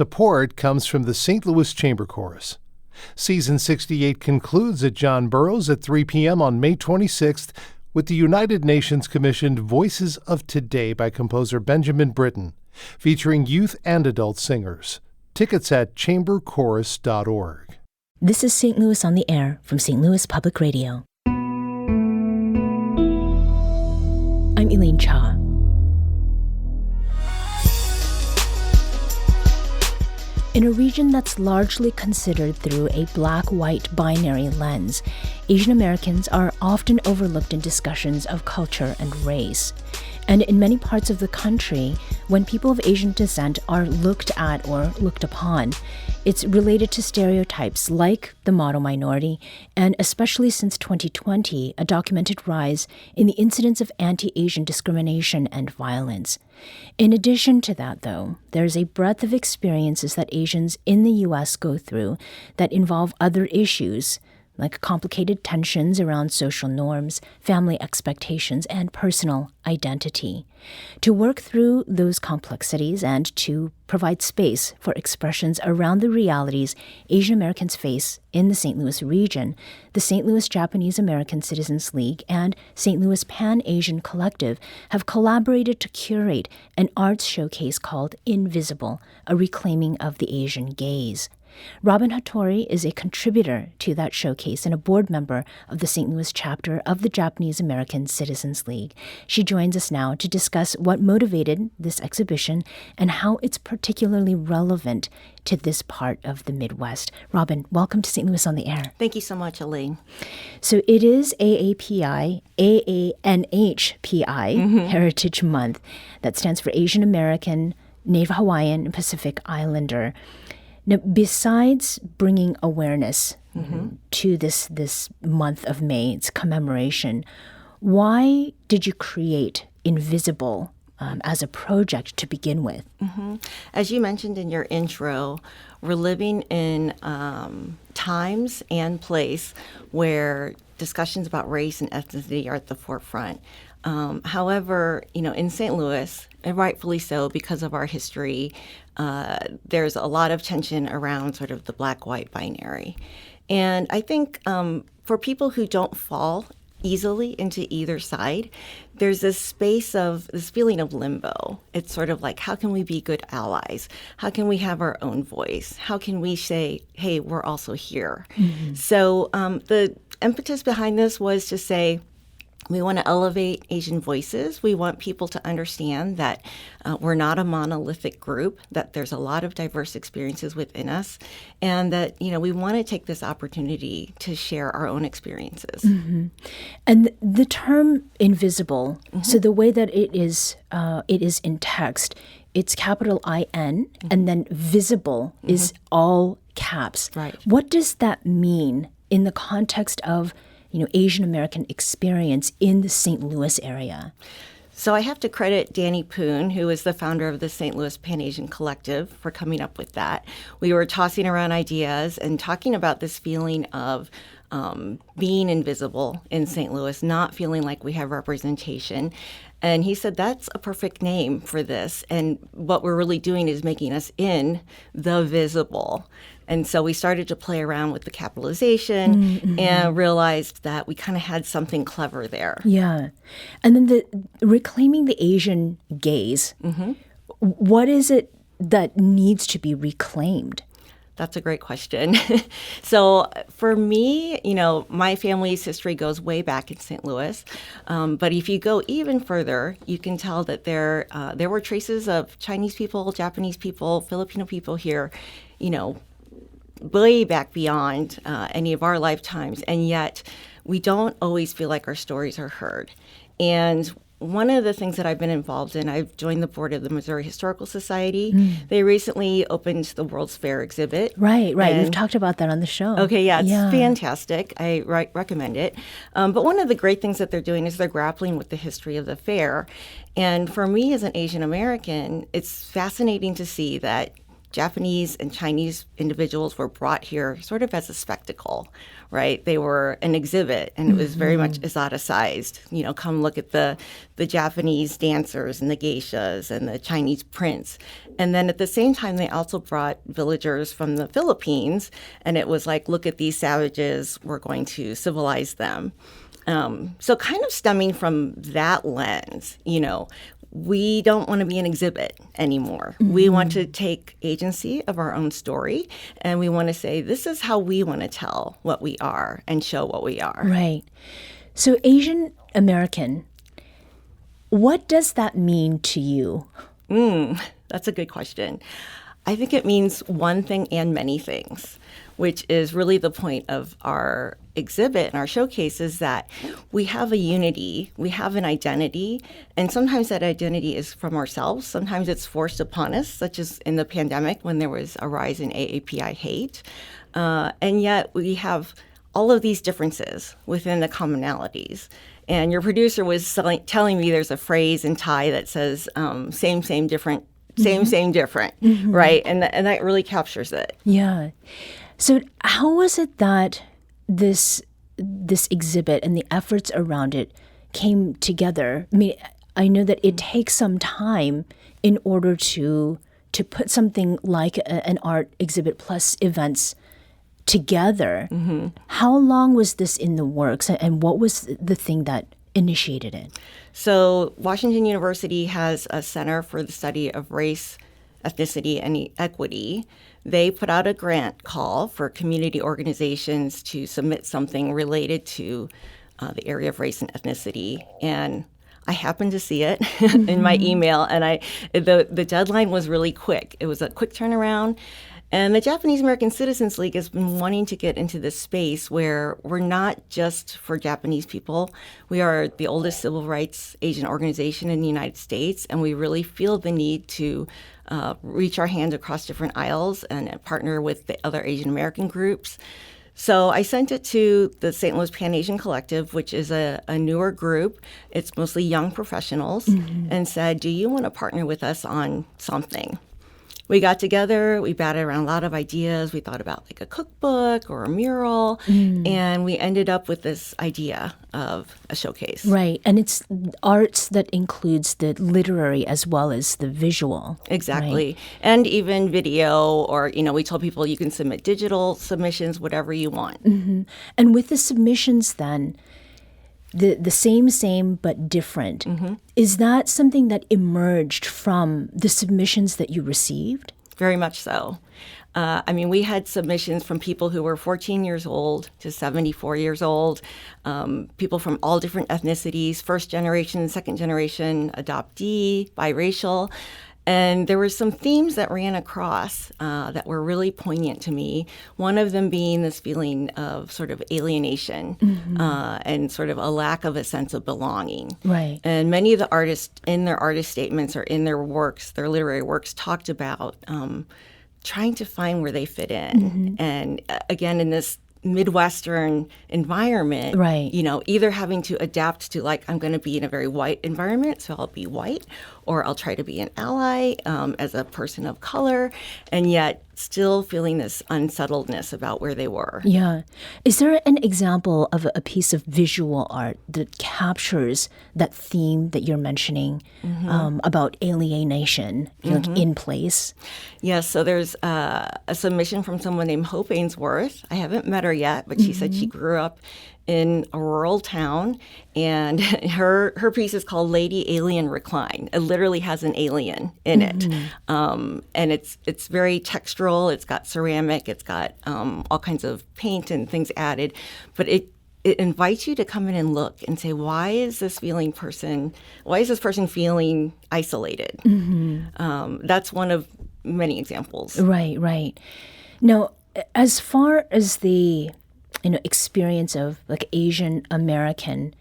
Support comes from the St. Louis Chamber Chorus. Season 68 concludes at John Burroughs at 3 p.m. on May 26th with the United Nations commissioned Voices of Today by composer Benjamin Britten, featuring youth and adult singers. Tickets at chamberchorus.org. This is St. Louis on the Air from St. Louis Public Radio. I'm Elaine Cha. In a region that's largely considered through a black-white binary lens, Asian Americans are often overlooked in discussions of culture and race. And in many parts of the country, when people of Asian descent are looked at or looked upon, it's related to stereotypes like the model minority, and especially since 2020, a documented rise in the incidence of anti-Asian discrimination and violence. In addition to that, though, there's a breadth of experiences that Asians in the U.S. go through that involve other issues, like complicated tensions around social norms, family expectations, and personal identity. To work through those complexities and to provide space for expressions around the realities Asian Americans face in the St. Louis region, the St. Louis Japanese American Citizens League and St. Louis Pan-Asian Collective have collaborated to curate an arts showcase called Invisible, a reclaiming of the Asian gaze. Robin Hattori is a contributor to that showcase and a board member of the St. Louis chapter of the Japanese American Citizens League. She joins us now to discuss what motivated this exhibition and how it's particularly relevant to this part of the Midwest. Robin, welcome to St. Louis on the Air. Thank you so much, Elaine. So it is AANHPI, Heritage Month. That stands for Asian American, Native Hawaiian, and Pacific Islander. Now, besides bringing awareness to this month of May, its commemoration, why did you create Invisible as a project to begin with? As you mentioned in your intro, we're living in times and place where discussions about race and ethnicity are at the forefront. However, in St. Louis, and rightfully so because of our history, there's a lot of tension around sort of the black-white binary. And I think for people who don't fall easily into either side, there's this feeling of limbo. It's sort of like, how can we be good allies? How can we have our own voice? How can we say, hey, we're also here? So the impetus behind this was to say, we want to elevate Asian voices. We want people to understand that we're not a monolithic group, that there's a lot of diverse experiences within us, and that, we want to take this opportunity to share our own experiences. And the term invisible, so the way that it is in text, it's capital I-N, and then visible is all caps. Right. What does that mean in the context of Asian American experience in the St. Louis area? So I have to credit Danny Poon, who is the founder of the St. Louis Pan-Asian Collective, for coming up with that. We were tossing around ideas and talking about this feeling of being invisible in St. Louis, not feeling like we have representation. And he said, that's a perfect name for this. And what we're really doing is making us in the visible. And so we started to play around with the capitalization and realized that we kind of had something clever there. Yeah. And then the reclaiming the Asian gaze, what is it that needs to be reclaimed? That's a great question. So for me, my family's history goes way back in St. Louis. But if you go even further, you can tell that there were traces of Chinese people, Japanese people, Filipino people here, way back beyond any of our lifetimes. And yet we don't always feel like our stories are heard. And one of the things that I've been involved in, I've joined the board of the Missouri Historical Society. They recently opened the World's Fair exhibit. Right. You've talked about that on the show. Okay, yeah, it's fantastic. I recommend it. But one of the great things that they're doing is they're grappling with the history of the fair. And for me as an Asian American, it's fascinating to see that Japanese and Chinese individuals were brought here sort of as a spectacle, right? They were an exhibit, and it was very much exoticized. You know, come look at the Japanese dancers and the geishas and the Chinese prints. And then at the same time, they also brought villagers from the Philippines, and it was like, look at these savages, we're going to civilize them. So kind of stemming from that lens, you know, we don't want to be an exhibit anymore. We want to take agency of our own story, and we want to say, this is how we want to tell what we are and show what we are. Right. So Asian American, what does that mean to you? That's a good question. I think it means one thing and many things, which is really the point of our exhibit and our showcase, is that we have a unity, we have an identity, and sometimes that identity is from ourselves. Sometimes it's forced upon us, such as in the pandemic when there was a rise in AAPI hate. And yet we have all of these differences within the commonalities. And your producer was telling me there's a phrase in Thai that says, same, different, same, different, right? And that really captures it. Yeah. So how was it that this exhibit and the efforts around it came together? I mean, I know that it takes some time in order to put something like an art exhibit plus events together. How long was this in the works, and what was the thing that initiated it? So Washington University has a Center for the Study of Race, Ethnicity, and Equity. They put out a grant call for community organizations to submit something related to the area of race and ethnicity. And I happened to see it in my email, and the deadline was really quick. It was a quick turnaround. And the Japanese American Citizens League has been wanting to get into this space where we're not just for Japanese people. We are the oldest civil rights Asian organization in the United States, and we really feel the need to reach our hand across different aisles and partner with the other Asian American groups. So I sent it to the St. Louis Pan-Asian Collective, which is a newer group. It's mostly young professionals, and said, do you want to partner with us on something? We got together, we batted around a lot of ideas. We thought about like a cookbook or a mural, and we ended up with this idea of a showcase. Right, and it's arts that includes the literary as well as the visual. Exactly, right? And even video, or, you know, we told people you can submit digital submissions, whatever you want. And with the submissions then, the same but different. Is that something that emerged from the submissions that you received? Very much so. I mean, we had submissions from people who were 14 years old to 74 years old, people from all different ethnicities, first generation, second generation, adoptee, biracial. And there were some themes that ran across that were really poignant to me. One of them being this feeling of sort of alienation and sort of a lack of a sense of belonging. Right. And many of the artists in their artist statements or in their works, their literary works, talked about trying to find where they fit in. And again, in this Midwestern environment, right, you know, either having to adapt to, like, I'm going to be in a very white environment, so I'll be white, or I'll try to be an ally as a person of color, and yet still feeling this unsettledness about where they were. Yeah. Is there an example of a piece of visual art that captures that theme that you're mentioning about alienation, like in place? Yes, so there's a submission from someone named Hope Ainsworth. I haven't met her yet, but she said she grew up in a rural town, and her piece is called Lady Alien Recline. It literally has an alien in it, and it's very textural. It's got ceramic. It's got all kinds of paint and things added, but it invites you to come in and look and say, why is this person feeling isolated? That's one of many examples. Right. Now, as far as the experience of like Asian American,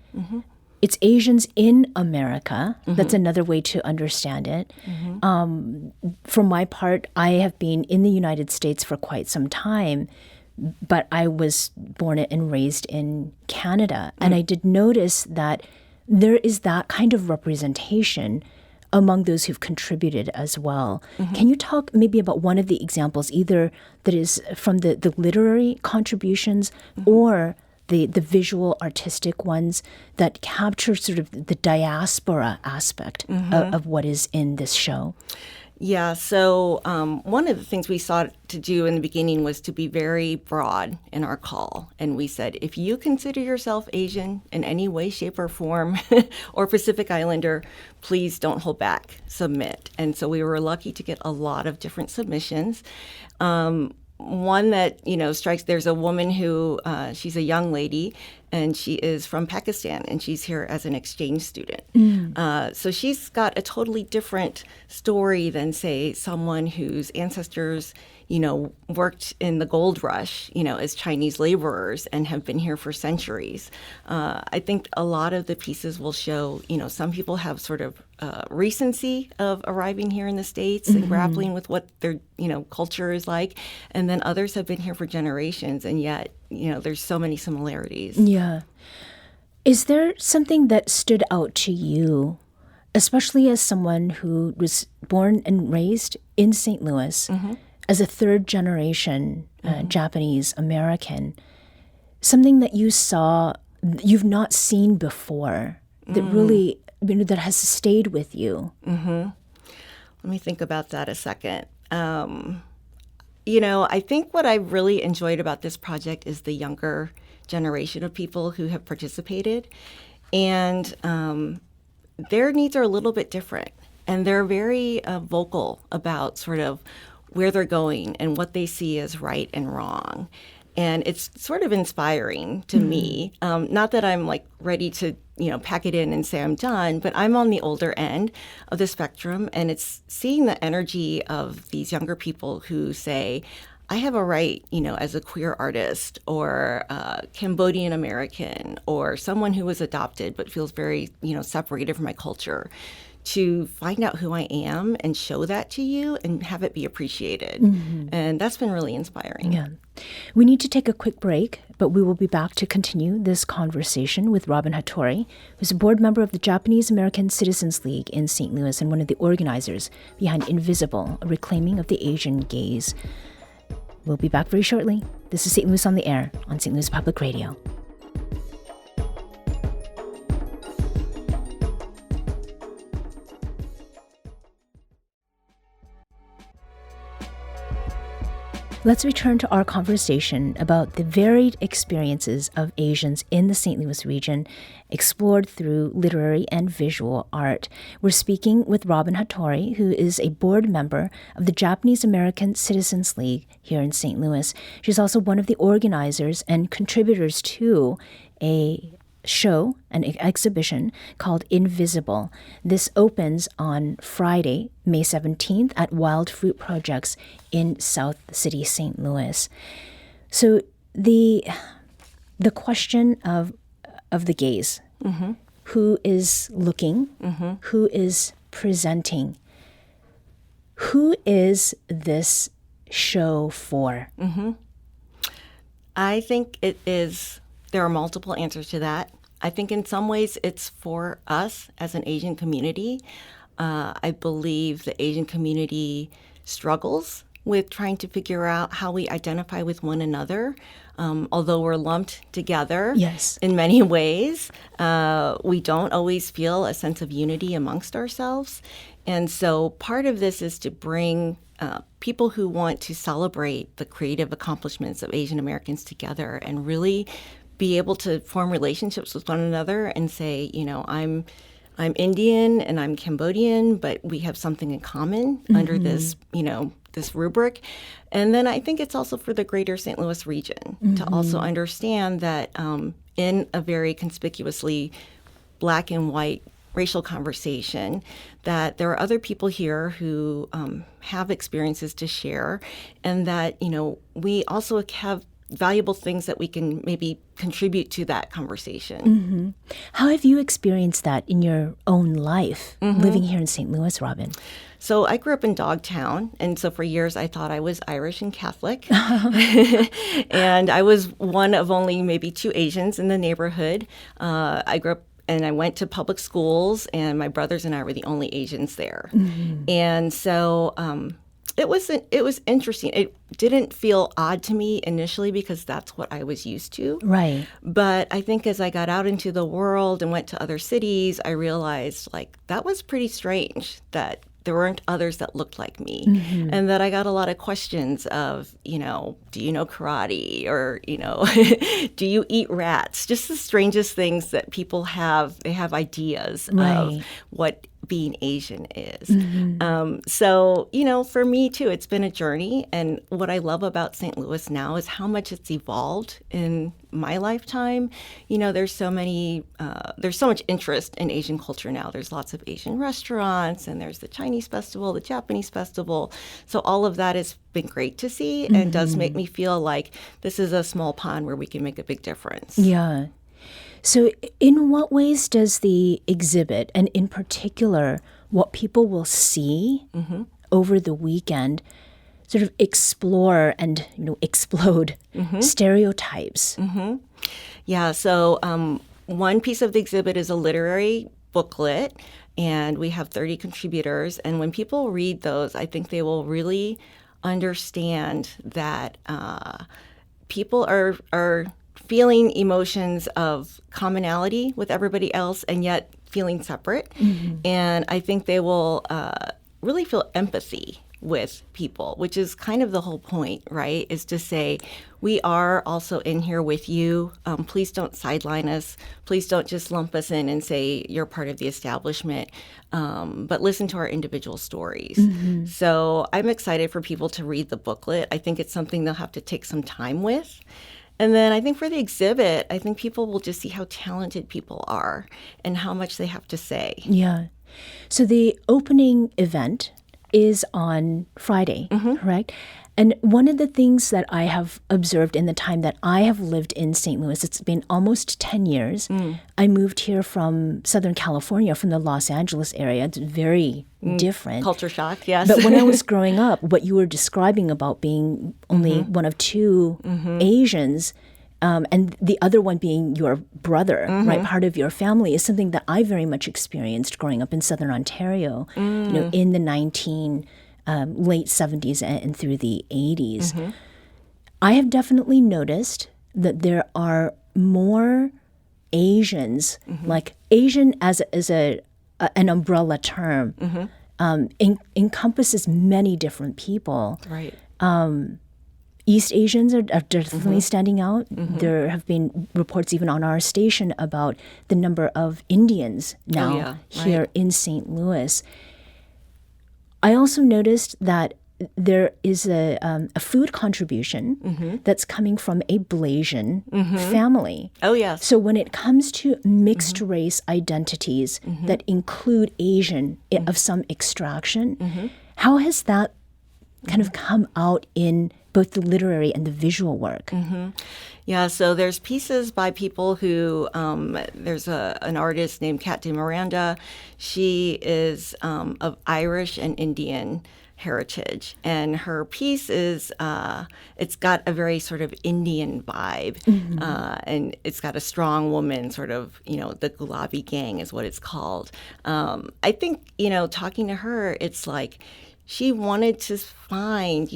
it's Asians in America. That's another way to understand it. For my part, I have been in the United States for quite some time, but I was born and raised in Canada. And I did notice that there is that kind of representation among those who've contributed as well. Can you talk maybe about one of the examples, either that is from the literary contributions or the visual artistic ones that capture sort of the diaspora aspect of what is in this show? Yeah, so one of the things we sought to do in the beginning was to be very broad in our call. And we said, if you consider yourself Asian in any way, shape, or form, or Pacific Islander, please don't hold back, submit. And so we were lucky to get a lot of different submissions. One that, strikes, there's a woman who, she's a young lady, and she is from Pakistan, and she's here as an exchange student. So she's got a totally different story than, say, someone whose ancestors, worked in the gold rush, as Chinese laborers and have been here for centuries. I think a lot of the pieces will show, some people have sort of recency of arriving here in the States and grappling with what their, culture is like. And then others have been here for generations, and yet, there's so many similarities. Yeah. Is there something that stood out to you, especially as someone who was born and raised in St. Louis, as a third generation Japanese American, something that you saw you've not seen before that really, that has stayed with you? Let me think about that a second. I think what I really enjoyed about this project is the younger generation of people who have participated. And their needs are a little bit different. And they're very vocal about sort of where they're going and what they see as right and wrong. And it's sort of inspiring to me. Not that I'm like ready to, pack it in and say I'm done, but I'm on the older end of the spectrum. And it's seeing the energy of these younger people who say, I have a right, as a queer artist or Cambodian American or someone who was adopted but feels very, separated from my culture, to find out who I am and show that to you and have it be appreciated. And that's been really inspiring. Yeah. We need to take a quick break, but we will be back to continue this conversation with Robin Hattori, who's a board member of the Japanese American Citizens League in St. Louis and one of the organizers behind Invisible, a reclaiming of the Asian gaze. We'll be back very shortly. This is St. Louis on the Air on St. Louis Public Radio. Let's return to our conversation about the varied experiences of Asians in the St. Louis region, explored through literary and visual art. We're speaking with Robin Hattori, who is a board member of the Japanese American Citizens League here in St. Louis. She's also one of the organizers and contributors to a show, an exhibition called Invisible. This opens on Friday, May 17th at Wild Fruit Projects in South City, St. Louis. So the question of the gaze, who is looking, who is presenting, who is this show for? I think there are multiple answers to that. I think in some ways it's for us as an Asian community. I believe the Asian community struggles with trying to figure out how we identify with one another. Although we're lumped together in many ways, we don't always feel a sense of unity amongst ourselves. And so part of this is to bring people who want to celebrate the creative accomplishments of Asian Americans together and really be able to form relationships with one another and say, I'm Indian and I'm Cambodian, but we have something in common under this, this rubric. And then I think it's also for the greater St. Louis region to also understand that in a very conspicuously black and white racial conversation, that there are other people here who have experiences to share, and that, we also have valuable things that we can maybe contribute to that conversation. How have you experienced that in your own life, living here in St. Louis, Robin? So I grew up in Dogtown, and so for years I thought I was Irish and Catholic. And I was one of only maybe two Asians in the neighborhood. I grew up and I went to public schools, and my brothers and I were the only Asians there. And so it was interesting. It didn't feel odd to me initially because that's what I was used to. Right. But I think as I got out into the world and went to other cities, I realized like that was pretty strange that there weren't others that looked like me, and that I got a lot of questions of, do you know karate, or, do you eat rats? Just the strangest things that people have. They have ideas of what being Asian is. So, for me too, it's been a journey. And what I love about St. Louis now is how much it's evolved in my lifetime. There's so much interest in Asian culture now. There's lots of Asian restaurants, and there's the Chinese festival, the Japanese festival. So all of that has been great to see, and does make me feel like this is a small pond where we can make a big difference. Yeah. So in what ways does the exhibit, and in particular what people will see over the weekend, sort of explore and explode stereotypes? Yeah, so one piece of the exhibit is a literary booklet, and we have 30 contributors. And when people read those, I think they will really understand that people are feeling emotions of commonality with everybody else and yet feeling separate. And I think they will really feel empathy with people, which is kind of the whole point, right? Is to say, we are also in here with you. Please don't sideline us. Please don't just lump us in and say you're part of the establishment, but listen to our individual stories. So I'm excited for people to read the booklet. I think it's something they'll have to take some time with. And then I think for the exhibit, I think people will just see how talented people are and how much they have to say. Yeah. So the opening event is on Friday, correct? And one of the things that I have observed in the time that I have lived in St. Louis, it's been almost 10 years. I moved here from Southern California, from the Los Angeles area. It's very different. Culture shock, yes. But when I was growing up, what you were describing about being only one of two Asians, and the other one being your brother, right, part of your family, is something that I very much experienced growing up in Southern Ontario, in the late 70s and through the 80s. I have definitely noticed that there are more Asians, like Asian as an umbrella term, encompasses many different people. Right. East Asians are definitely standing out. There have been reports even on our station about the number of Indians now here in St. Louis. I also noticed that there is a food contribution that's coming from a Blasian family. Oh, yes. So when it comes to mixed race identities that include Asian of some extraction, how has that kind of come out in both the literary and the visual work? Yeah, so there's pieces by people who, there's an artist named Kat de Miranda. She is of Irish and Indian heritage, and her piece is, it's got a very sort of Indian vibe, and it's got a strong woman, sort of, the Gulabi gang is what it's called. I think, talking to her, it's like, she wanted to find,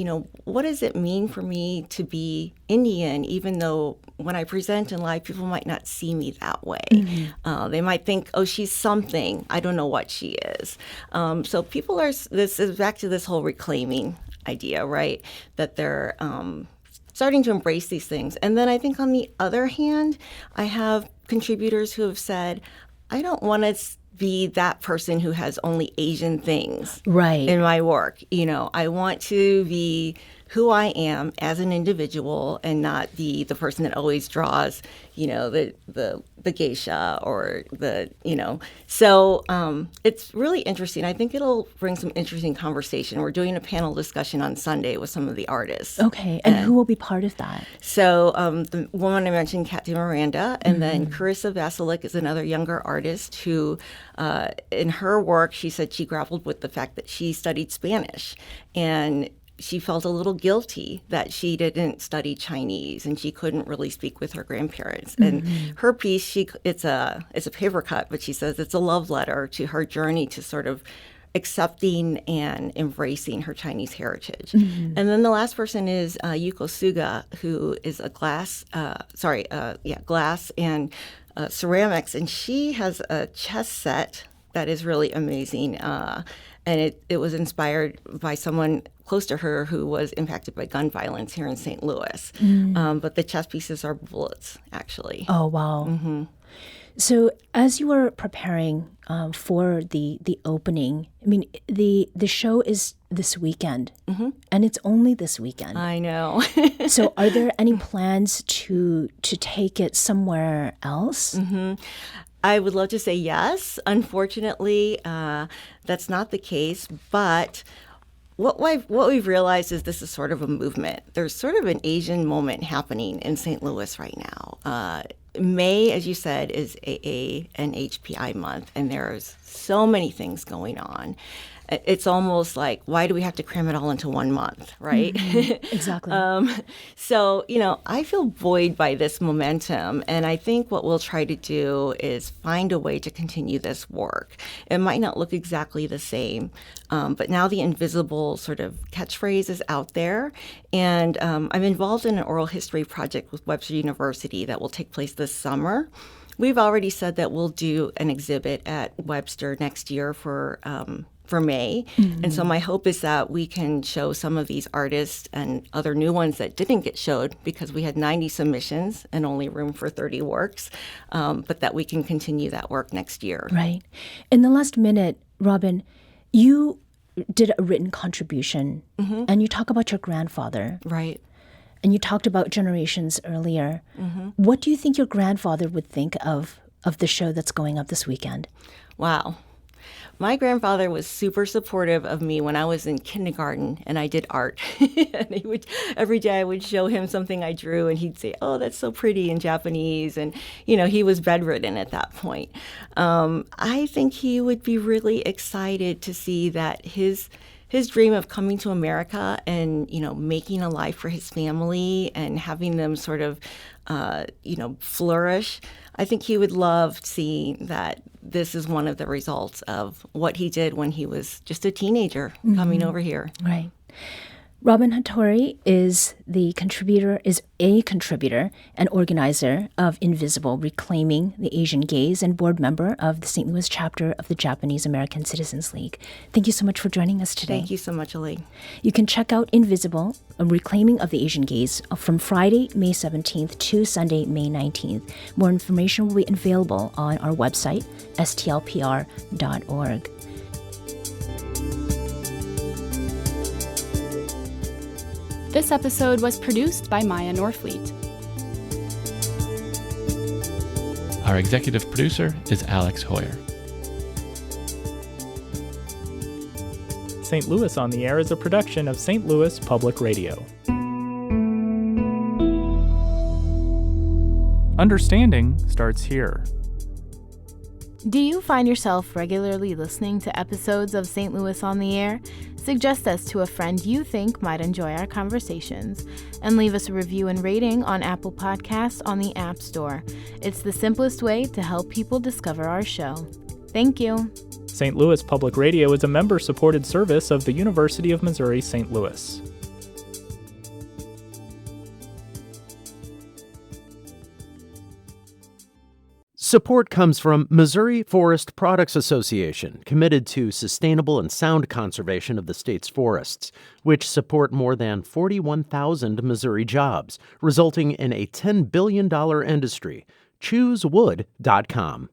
what does it mean for me to be Indian, even though when I present in life, people might not see me that way. They might think, oh, she's something. I don't know what she is. So people this is back to this whole reclaiming idea, right? That they're starting to embrace these things. And then I think on the other hand, I have contributors who have said, I don't want to be that person who has only Asian things in my work. I want to be who I am as an individual and not be the person that always draws, the geisha or So it's really interesting. I think it'll bring some interesting conversation. We're doing a panel discussion on Sunday with some of the artists. Okay, and who will be part of that? So the woman I mentioned, Kat de Miranda, and then Carissa Vasilik is another younger artist who, in her work, she said she grappled with the fact that she studied Spanish. And she felt a little guilty that she didn't study Chinese and she couldn't really speak with her grandparents. And her piece, it's a paper cut, but she says it's a love letter to her journey to sort of accepting and embracing her Chinese heritage. And then the last person is Yuko Suga, who is a glass and ceramics, and she has a chess set that is really amazing. And it was inspired by someone close to her who was impacted by gun violence here in St. Louis. But the chess pieces are bullets, actually. Oh, wow. So as you were preparing for the opening, I mean, the show is this weekend, and it's only this weekend. I know. So are there any plans to take it somewhere else? I would love to say yes. Unfortunately, that's not the case. But what we've realized is this is sort of a movement. There's sort of an Asian moment happening in St. Louis right now. May, as you said, is an HPI month, and there's so many things going on. It's almost like, why do we have to cram it all into 1 month, right? Exactly. So, I feel buoyed by this momentum, and I think what we'll try to do is find a way to continue this work. It might not look exactly the same, but now the invisible sort of catchphrase is out there, and I'm involved in an oral history project with Webster University that will take place this summer. We've already said that we'll do an exhibit at Webster next year for May. And so my hope is that we can show some of these artists and other new ones that didn't get showed because we had 90 submissions and only room for 30 works, but that we can continue that work next year. Right. In the last minute, Robin, you did a written contribution, and you talk about your grandfather. Right. And you talked about generations earlier. What do you think your grandfather would think of the show that's going up this weekend? Wow. My grandfather was super supportive of me when I was in kindergarten and I did art. And every day I would show him something I drew and he'd say, "Oh, that's so pretty," in Japanese. And, he was bedridden at that point. I think he would be really excited to see that his dream of coming to America and, making a life for his family and having them sort of, flourish. I think he would love seeing that this is one of the results of what he did when he was just a teenager coming over here. Right. Robin Hattori is a contributor and organizer of Invisible, Reclaiming the Asian Gaze, and board member of the St. Louis chapter of the Japanese American Citizens League. Thank you so much for joining us today. Thank you so much, Ali. You can check out Invisible, Reclaiming of the Asian Gaze, from Friday, May 17th to Sunday, May 19th. More information will be available on our website, stlpr.org. This episode was produced by Maya Norfleet. Our executive producer is Alex Hoyer. St. Louis on the Air is a production of St. Louis Public Radio. Understanding starts here. Do you find yourself regularly listening to episodes of St. Louis on the Air? Suggest us to a friend you think might enjoy our conversations, and leave us a review and rating on Apple Podcasts on the App Store. It's the simplest way to help people discover our show. Thank you. St. Louis Public Radio is a member-supported service of the University of Missouri St. Louis. Support comes from Missouri Forest Products Association, committed to sustainable and sound conservation of the state's forests, which support more than 41,000 Missouri jobs, resulting in a $10 billion industry. ChooseWood.com.